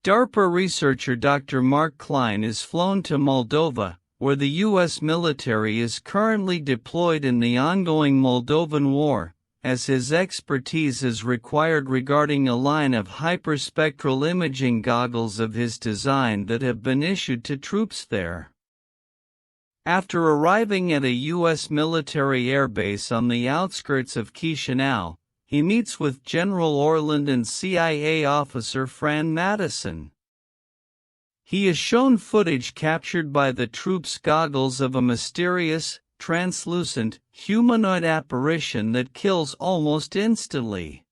DARPA researcher Dr. Mark Klein is flown to Moldova, where the U.S. military is currently deployed in the ongoing Moldovan war, as his expertise is required regarding a line of hyperspectral imaging goggles of his design that have been issued to troops there. After arriving at a U.S. military airbase on the outskirts of Chisinau, he meets with General Orland and CIA officer Fran Madison. He is shown footage captured by the troops' goggles of a mysterious, translucent, humanoid apparition that kills almost instantly.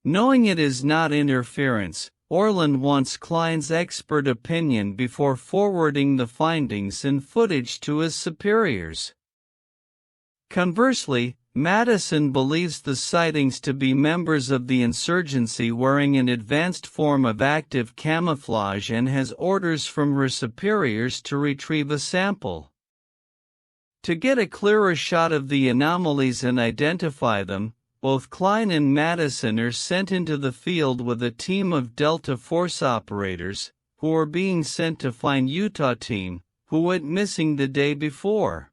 Knowing it is not interference, Orland wants Klein's expert opinion before forwarding the findings and footage to his superiors. Conversely, Madison believes the sightings to be members of the insurgency wearing an advanced form of active camouflage and has orders from her superiors to retrieve a sample. To get a clearer shot of the anomalies and identify them, both Klein and Madison are sent into the field with a team of Delta Force operators, who are being sent to find Utah team, who went missing the day before.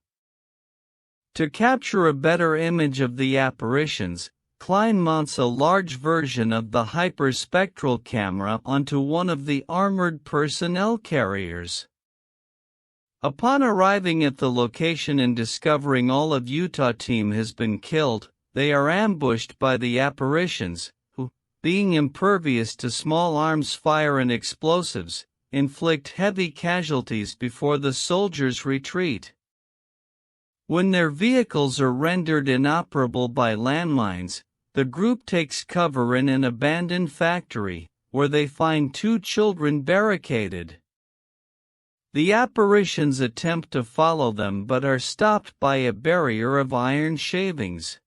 To capture a better image of the apparitions, Klein mounts a large version of the hyperspectral camera onto one of the armored personnel carriers. Upon arriving at the location and discovering all of Utah team has been killed, they are ambushed by the apparitions, who, being impervious to small arms fire and explosives, inflict heavy casualties before the soldiers retreat. When their vehicles are rendered inoperable by landmines, the group takes cover in an abandoned factory, where they find two children barricaded. The apparitions attempt to follow them but are stopped by a barrier of iron shavings.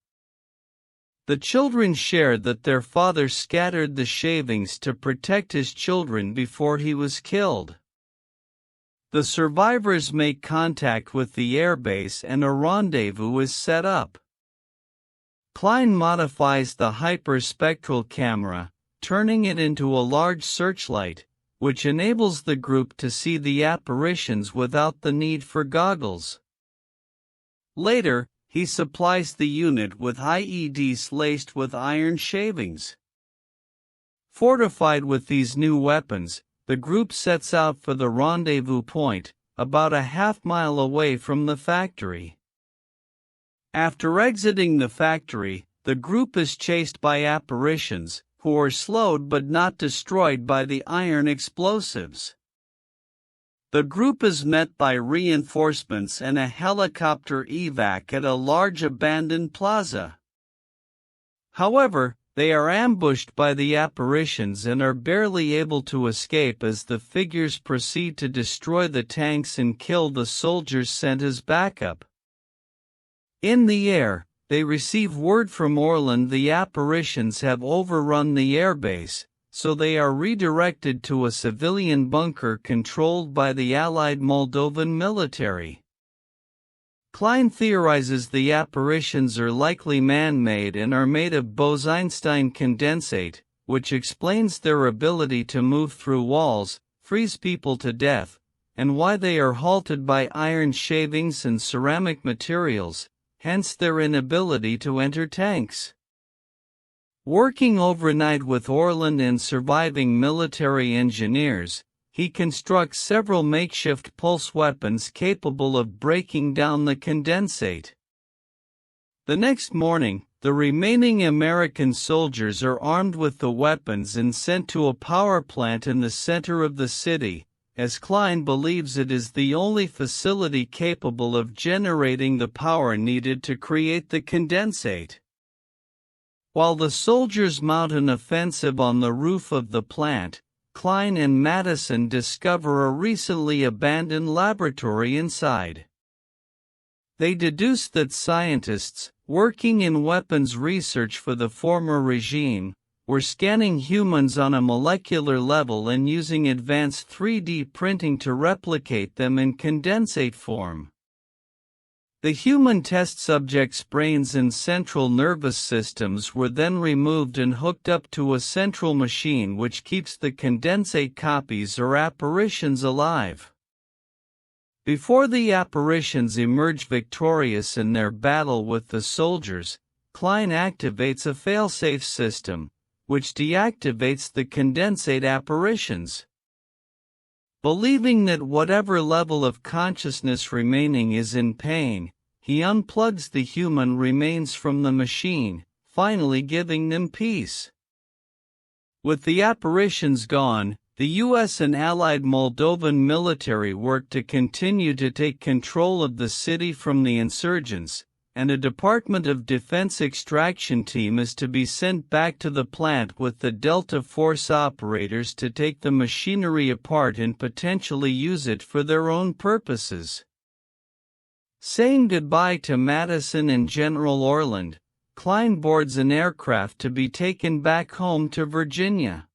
The children share that their father scattered the shavings to protect his children before he was killed. The survivors make contact with the airbase and a rendezvous is set up. Klein modifies the hyperspectral camera, turning it into a large searchlight, which enables the group to see the apparitions without the need for goggles. Later, he supplies the unit with IEDs laced with iron shavings. Fortified with these new weapons, the group sets out for the rendezvous point, about a half-mile away from the factory. After exiting the factory, the group is chased by apparitions, who are slowed but not destroyed by the iron explosives. The group is met by reinforcements and a helicopter evac at a large abandoned plaza. However, they are ambushed by the apparitions and are barely able to escape as the figures proceed to destroy the tanks and kill the soldiers sent as backup. In the air, they receive word from Orland the apparitions have overrun the airbase, so they are redirected to a civilian bunker controlled by the Allied Moldovan military. Klein theorizes the apparitions are likely man-made and are made of Bose-Einstein condensate, which explains their ability to move through walls, freeze people to death, and why they are halted by iron shavings and ceramic materials, hence their inability to enter tanks. Working overnight with Orland and surviving military engineers, he constructs several makeshift pulse weapons capable of breaking down the condensate. The next morning, the remaining American soldiers are armed with the weapons and sent to a power plant in the center of the city, as Klein believes it is the only facility capable of generating the power needed to create the condensate. While the soldiers mount an offensive on the roof of the plant, Klein and Madison discover a recently abandoned laboratory inside. They deduce that scientists, working in weapons research for the former regime, were scanning humans on a molecular level and using advanced 3D printing to replicate them in condensate form. The human test subjects' brains and central nervous systems were then removed and hooked up to a central machine which keeps the condensate copies or apparitions alive. Before the apparitions emerge victorious in their battle with the soldiers, Klein activates a failsafe system, which deactivates the condensate apparitions. Believing that whatever level of consciousness remaining is in pain, he unplugs the human remains from the machine, finally giving them peace. With the apparitions gone, the U.S. and allied Moldovan military worked to continue to take control of the city from the insurgents, and a Department of Defense extraction team is to be sent back to the plant with the Delta Force operators to take the machinery apart and potentially use it for their own purposes. Saying goodbye to Madison and General Orland, Klein boards an aircraft to be taken back home to Virginia.